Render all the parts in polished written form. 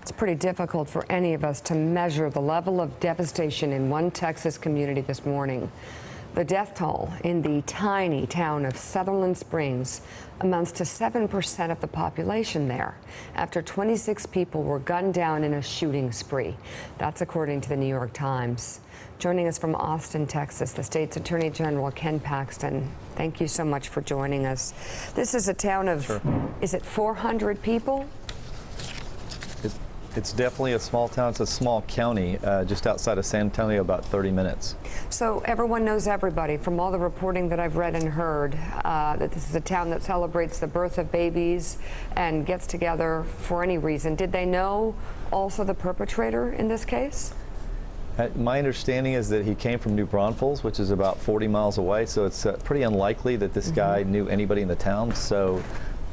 It's pretty difficult for any of us to measure the level of devastation in one Texas community this morning. The death toll in the tiny town of Sutherland Springs amounts to 7% of the population there, after 26 people were gunned down in a shooting spree. That's according to the New York Times. Joining us from Austin, Texas, the state's Attorney General Ken Paxton. Thank you so much for joining us. This is a town of, is it 400 people? It's definitely a small town. It's a small county just outside of San Antonio, about 30 minutes. So everyone knows everybody. From all the reporting that I've read and heard, that this is a town that celebrates the birth of babies and gets together for any reason. Did they know also the perpetrator in this case? My understanding is that he came from New Braunfels, which is about 40 miles away, so it's pretty unlikely that this guy knew anybody in the town. So,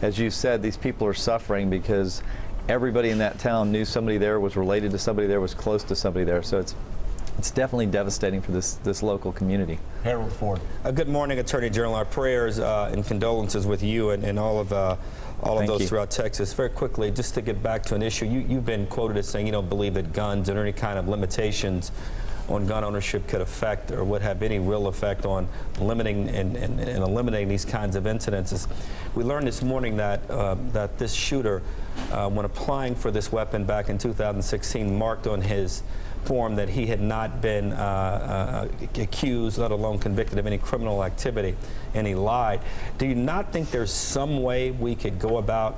as you said, these people are suffering because everybody in that town knew somebody there, was related to somebody there, was close to somebody there. So it's definitely devastating for this local community. Harold Ford. Good morning, Attorney General. Our prayers and condolences with you and all of those throughout Texas. Very quickly, just to get back to an issue, you've been quoted as saying you don't believe that guns or any kind of limitations on gun ownership could affect or would have any real effect on limiting and eliminating these kinds of incidences. We learned this morning that that this shooter, when applying for this weapon back in 2016, marked on his form that he had not been accused, let alone convicted of any criminal activity, and he lied. Do you not think there's some way we could go about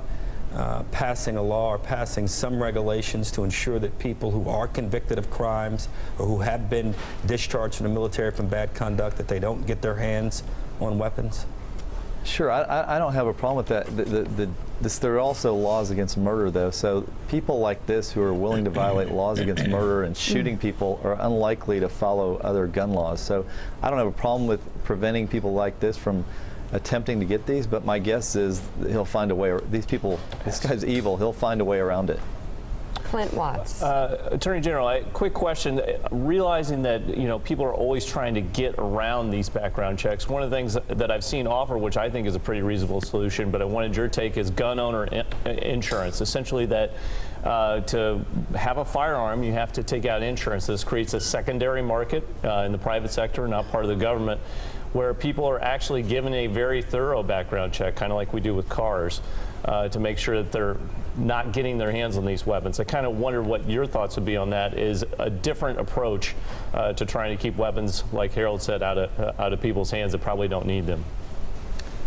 passing a law or passing some regulations to ensure that people who are convicted of crimes or who have been discharged from the military from bad conduct, that they don't get their hands on weapons? Sure, I don't have a problem with that. There are also laws against murder, though, so people like this who are willing to violate laws against murder and shooting people are unlikely to follow other gun laws. So I don't have a problem with preventing people like this from attempting to get these, but my guess is he'll find a way. This guy's evil. He'll find a way around it. Clint Watts. Attorney General, quick question. Realizing that people are always trying to get around these background checks, one of the things that I've seen offer, which I think is a pretty reasonable solution, but I wanted your take, is gun owner insurance. Essentially, that to have a firearm, you have to take out insurance. This creates a secondary market in the private sector, not part of the government, where people are actually given a very thorough background check, kind of like we do with cars, to make sure that they're not getting their hands on these weapons. I kind of wonder what your thoughts would be on that. Is a different approach to trying to keep weapons, like Harold said, out of people's hands that probably don't need them.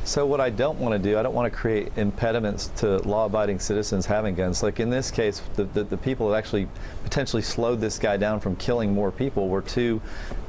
So what I don't want to do, I don't want to create impediments to law-abiding citizens having guns. Like in this case, the people that actually potentially slowed this guy down from killing more people were two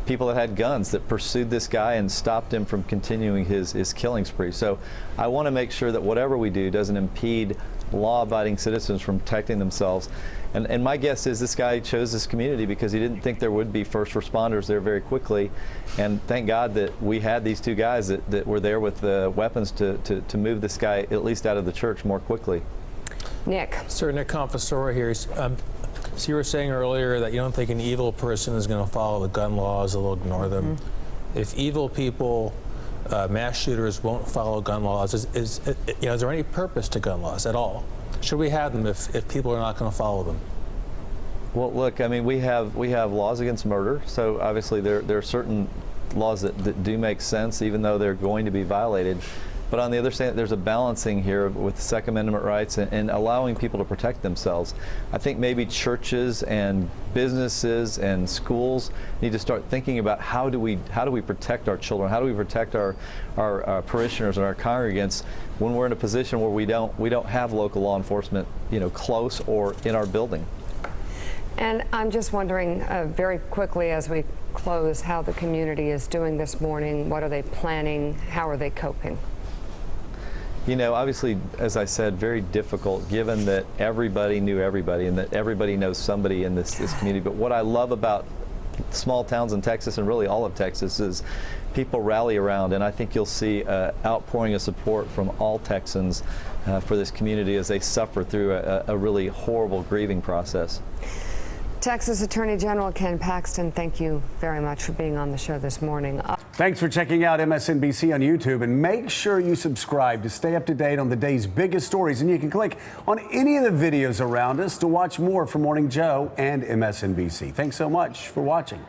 people that had guns that pursued this guy and stopped him from continuing his killing spree. So I want to make sure that whatever we do doesn't impede law-abiding citizens from protecting themselves. And my guess is this guy chose this community because he didn't think there would be first responders there very quickly. And thank God that we had these two guys that were there with the weapons to move this guy at least out of the church more quickly. Nick. Sir, Nick Confessore here. So you were saying earlier that you don't think an evil person is going to follow the gun laws, they'll ignore them. If evil people, mass shooters, won't follow gun laws, is there any purpose to gun laws at all? Should we have them if people are not going to follow them? Well, look, I mean, we have laws against murder, so obviously there are certain laws that do make sense, even though they're going to be violated. But on the other side, there's a balancing here with the Second Amendment rights and allowing people to protect themselves. I think maybe churches and businesses and schools need to start thinking about how do we protect our children? How do we protect our parishioners and our congregants when we're in a position where we don't have local law enforcement, close or in our building? And I'm just wondering very quickly as we close how the community is doing this morning. What are they planning? How are they coping? Obviously, as I said, very difficult given that everybody knew everybody and that everybody knows somebody in this community. But what I love about small towns in Texas and really all of Texas is people rally around, and I think you'll see outpouring of support from all Texans for this community as they suffer through a really horrible grieving process. Texas Attorney General Ken Paxton, thank you very much for being on the show this morning. Thanks for checking out MSNBC on YouTube, and make sure you subscribe to stay up to date on the day's biggest stories. And you can click on any of the videos around us to watch more from Morning Joe and MSNBC. Thanks so much for watching.